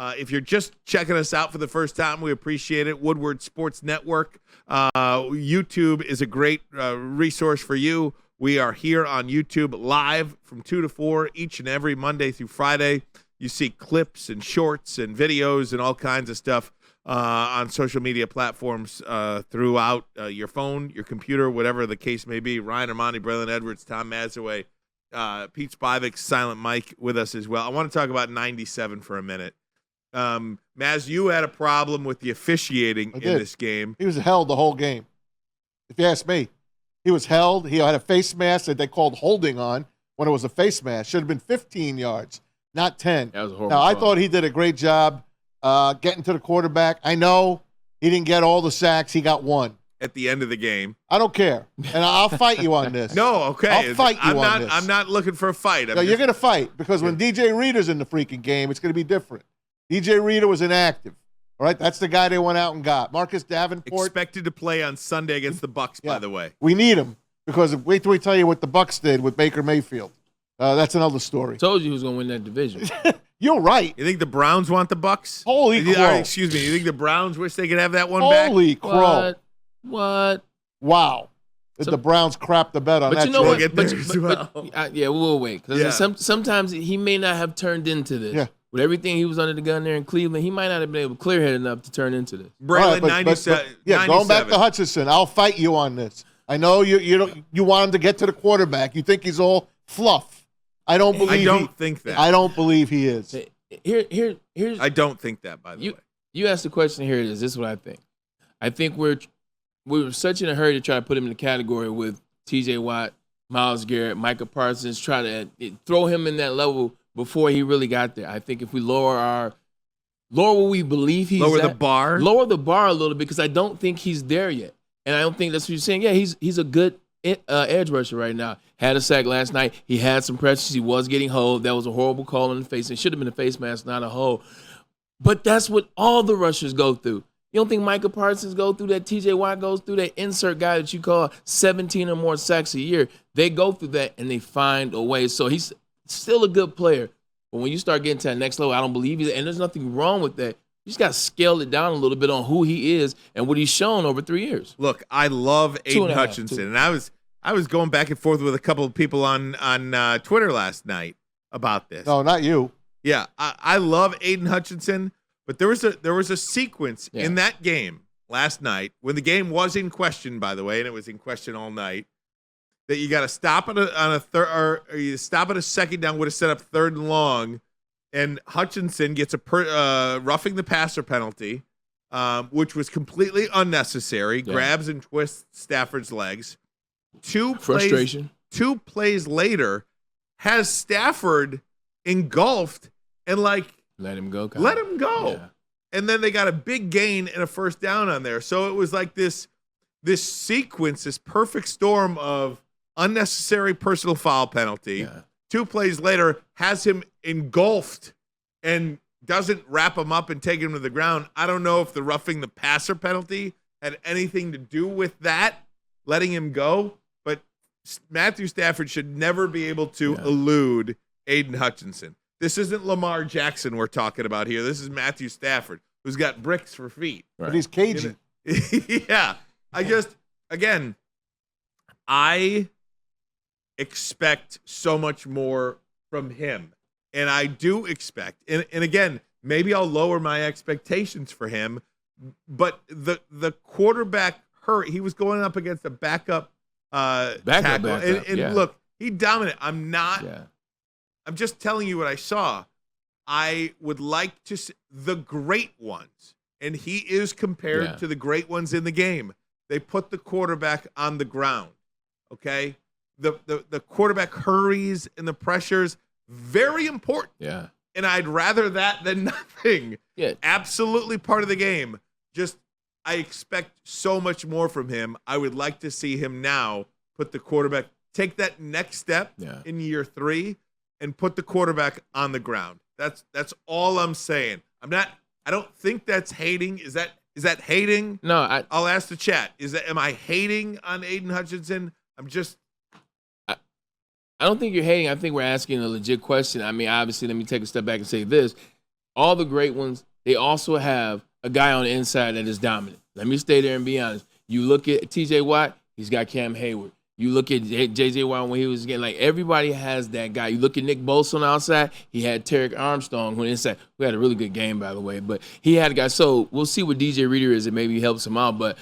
If you're just checking us out for the first time, we appreciate it. Woodward Sports Network. YouTube is a great resource for you. We are here on YouTube live from 2 to 4 each and every Monday through Friday. You see clips and shorts and videos and all kinds of stuff on social media platforms throughout your phone, your computer, whatever the case may be. Ryan Ermanni, Braylon Edwards, Tom Mazaway, Pete Spivak, Silent Mike with us as well. I want to talk about 97 for a minute. Maz, you had a problem with the officiating in this game. He was held the whole game. If you ask me, he was held. He had a face mask that they called holding on when it was a face mask. Should have been 15 yards, not 10. That was a horrible Now, I call. thought he did a great job getting to the quarterback. I know he didn't get all the sacks. He got one. At the end of the game. I don't care. And I'll fight you on this. No, okay. I'll fight you on this. I'm not looking for a fight. No, you're going to fight because when DJ Reader's in the freaking game, it's going to be different. DJ Reader was inactive. All right, that's the guy they went out and got. Marcus Davenport. Expected to play on Sunday against the Bucs, by the way. We need him because wait till we tell you what the Bucs did with Baker Mayfield. That's another story. Told you he was going to win that division. You're right. You think the Browns want the Bucs? Holy crow. Excuse me. You think the Browns wish they could have that one back? Holy crow. What? Wow. The Browns crapped the bet on that. But you know We'll what? get there as well. Yeah, we'll wait. Because sometimes he may not have turned into this. Yeah. With everything he was under the gun there in Cleveland, he might not have been able to clear head enough to turn into this. Braylon, 97. Going back to Hutchinson, I'll fight you on this. I know you want him to get to the quarterback. You think he's all fluff. I don't think that. I don't believe he is. Here's. I don't think that, by the way. You asked the question. Here it is. This is what I think. I think we were such in a hurry to try to put him in the category with T.J. Watt, Myles Garrett, Micah Parsons, try to throw him in that level before he really got there. I think if we lower what we believe he's lower the bar a little bit, because I don't think he's there yet, and I don't think that's what you're saying. Yeah, he's a good edge rusher right now. Had a sack last night. He had some pressures. He was getting hold. That was a horrible call in the face. It should have been a face mask, not a hold. But that's what all the rushers go through. You don't think Micah Parsons go through that? T.J. Watt goes through that? Insert guy that you call 17 or more sacks a year. They go through that and they find a way. So he's still a good player. But when you start getting to that next level, I don't believe he's, and there's nothing wrong with that. You just got to scale it down a little bit on who he is and what he's shown over 3 years. Look, I love Aidan Hutchinson, and I was going back and forth with a couple of people on Twitter last night about this. No, not you. Yeah, I love Aidan Hutchinson, but there was a sequence in that game last night when the game was in question, by the way, and it was in question all night. That you got to stop on a third, or you stop at a second down, would have set up 3rd and long, and Hutchinson gets a roughing the passer penalty, which was completely unnecessary. Yeah. Grabs and twists Stafford's legs. Two plays later, has Stafford engulfed and let him go. Yeah. And then they got a big gain and a 1st down on there. So it was like this sequence, this perfect storm of unnecessary personal foul penalty. Yeah. 2 plays later, has him engulfed and doesn't wrap him up and take him to the ground. I don't know if the roughing the passer penalty had anything to do with that, letting him go. But Matthew Stafford should never be able to elude Aidan Hutchinson. This isn't Lamar Jackson we're talking about here. This is Matthew Stafford, who's got bricks for feet. Right. But he's cagey. Yeah. I expect so much more from him. And I do expect, and again, maybe I'll lower my expectations for him, but the quarterback hurt. He was going up against a backup tackle. And look, he dominated. I'm just telling you what I saw. I would like to see the great ones, and he is compared to the great ones in the game. They put the quarterback on the ground, okay? The quarterback hurries and the pressures, very important. Yeah. And I'd rather that than nothing. Yeah. Absolutely part of the game. Just I expect so much more from him. I would like to see him now put the quarterback, take that next step in year 3 and put the quarterback on the ground. That's all I'm saying. I don't think that's hating. Is that hating? No, I'll ask the chat. Am I hating on Aidan Hutchinson? I don't think you're hating. I think we're asking a legit question. I mean, obviously, let me take a step back and say this. all the great ones, they also have a guy on the inside that is dominant. Let me stay there and be honest. You look at TJ Watt, he's got Cam Hayward. You look at JJ Watt when he was getting, like, everybody has that guy. You look at Nick Bosa on the outside, he had Tarek Armstrong who inside, who had a really good game, by the way, but he had a guy. So we'll see what DJ Reader is and maybe he helps him out. But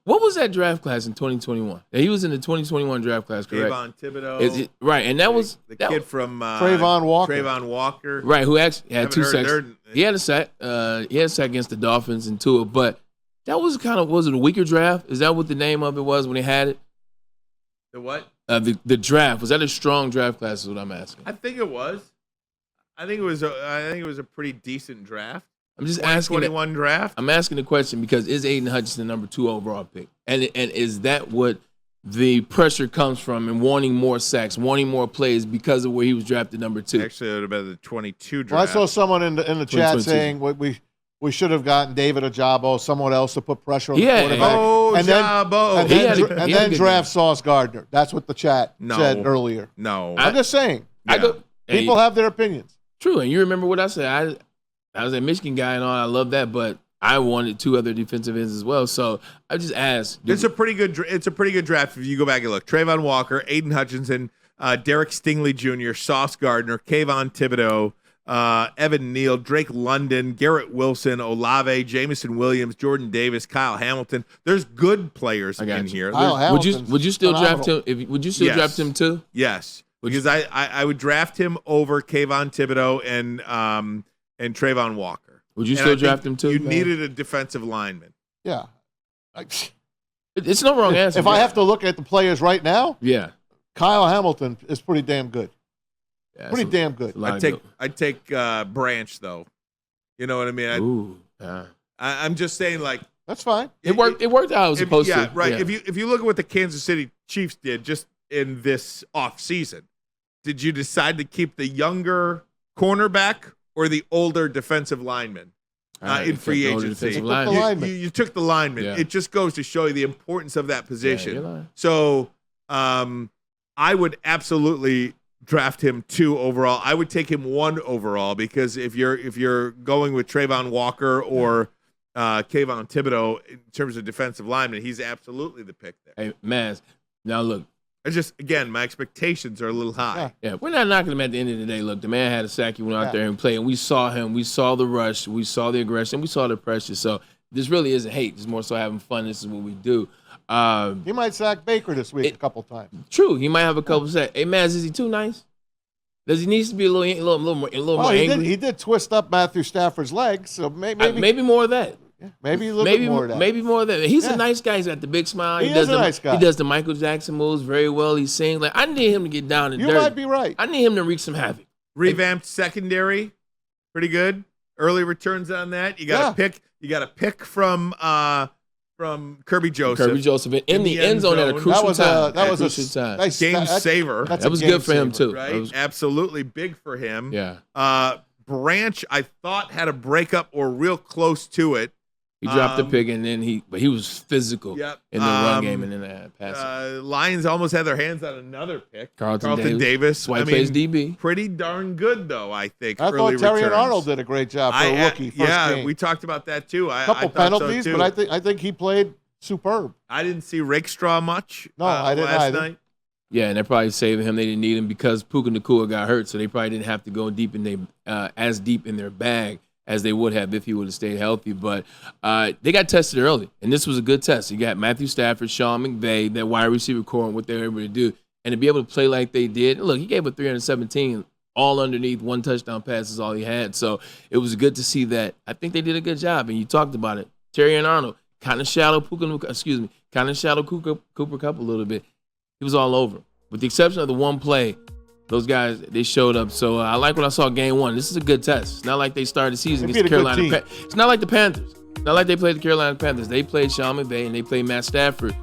what was that draft class in 2021? He was in the 2021 draft class, correct? Kayvon Thibodeau. Right, and that was the kid from Trayvon Walker. Trayvon Walker. Right, who actually had Haven't 2 sacks. He had a sack. He had a sack against the Dolphins and Tua, but that was kind of, was it a weaker draft? Is that what the name of it was when they had it? The what? The draft, was that a strong draft class? Is what I'm asking. I think it was. I think it was a pretty decent draft. I'm just asking. 21 draft. I'm asking the question because is Aidan Hutchinson number 2 overall pick, and is that what the pressure comes from, and wanting more sacks, wanting more plays because of where he was drafted number 2? Actually, it would have been the 22 draft. Well, I saw someone in the chat saying we should have gotten David Ojabo, someone else to put pressure on the quarterback. And then draft Sauce Gardner. That's what the chat said earlier. No. I'm just saying. People have their opinions. True, and you remember what I said. I was a Michigan guy and all. I love that, but I wanted 2 other defensive ends as well. So I just asked. It's a pretty good draft if you go back and look. Trayvon Walker, Aidan Hutchinson, Derek Stingley Jr., Sauce Gardner, Kayvon Thibodeau, Evan Neal, Drake London, Garrett Wilson, Olave, Jamison Williams, Jordan Davis, Kyle Hamilton. There's good players in here. Would you still draft him? Would you still draft him too? Yes, because I would draft him over Kayvon Thibodeau and Trayvon Walker. Would you still draft him too? You needed a defensive lineman. Yeah. It's no wrong answer. If I have to look at the players right now, yeah, Kyle Hamilton is pretty damn good. Yeah, pretty damn good. I'd take Branch though. You know what I mean? I'm just saying, like, that's fine. It worked out as opposed to. Yeah, right. Yeah. If you look at what the Kansas City Chiefs did just in this off season, did you decide to keep the younger cornerback or the older defensive lineman in free agency? You took the lineman. Yeah. It just goes to show you the importance of that position. Yeah, so I would absolutely draft him 2 overall. I would take him 1 overall because if you're going with Trayvon Walker or Kayvon Thibodeau in terms of defensive lineman, he's absolutely the pick there. Hey, Maz, now look. It's just, again, my expectations are a little high. Yeah, we're not knocking him at the end of the day. Look, the man had a sack. He went out there and played, and we saw him. We saw the rush. We saw the aggression. We saw the pressure. So this really isn't hate. It's more so having fun. This is what we do. He might sack Baker this week a couple times. True. He might have a couple sacks. Hey, Maz, is he too nice? Does he need to be a little more angry? He did twist up Matthew Stafford's legs, so maybe more of that. Yeah, maybe a little bit more of that. Maybe more of that. He's a nice guy. He's got the big smile. He is a nice guy. He does the Michael Jackson moves very well. He sings. Like, I need him to get down and dirty. You might be right. I need him to wreak some havoc. Revamped secondary, pretty good. Early returns on that. You got a pick. You got a pick from Kirby Joseph. In the end zone at a crucial time. That was a nice game saver. That was good for him too. Right? Absolutely big for him. Yeah. Branch, I thought, had a breakup or real close to it. He dropped the pick, and then he was physical in the run game and in the pass. Lions almost had their hands on another pick. Carlton Davis. White plays DB. Pretty darn good, though, I think. I thought Terry and Arnold did a great job for a rookie. First game. We talked about that, too. A couple penalties, so but I think he played superb. I didn't see Rakestraw much I didn't last either. night. Yeah, and they're probably saving him. They didn't need him because Puka Nacua got hurt, so they probably didn't have to go deep in as deep in their bag as they would have if he would have stayed healthy. But they got tested early, and this was a good test. You got Matthew Stafford, Sean McVay, that wide receiver core, and what they were able to do. And to be able to play like they did. Look, he gave up 317, all underneath, 1 touchdown pass is all he had. So it was good to see that. I think they did a good job, and you talked about it. Terry and Arnold kind of shadowed Cooper Kupp a little bit. He was all over. With the exception of the one play, those guys, they showed up. So I like what I saw game 1. This is a good test. It's not like they started the season against the Carolina. It's not like the Panthers. It's not like they played the Carolina Panthers. They played Sean McVay and they played Matt Stafford.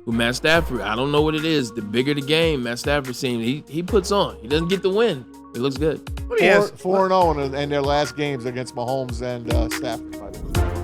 With Matt Stafford, I don't know what it is. The bigger the game, Matt Stafford seems he puts on. He doesn't get the win. It looks good. 4-0 in their last games against Mahomes and Stafford, by the way.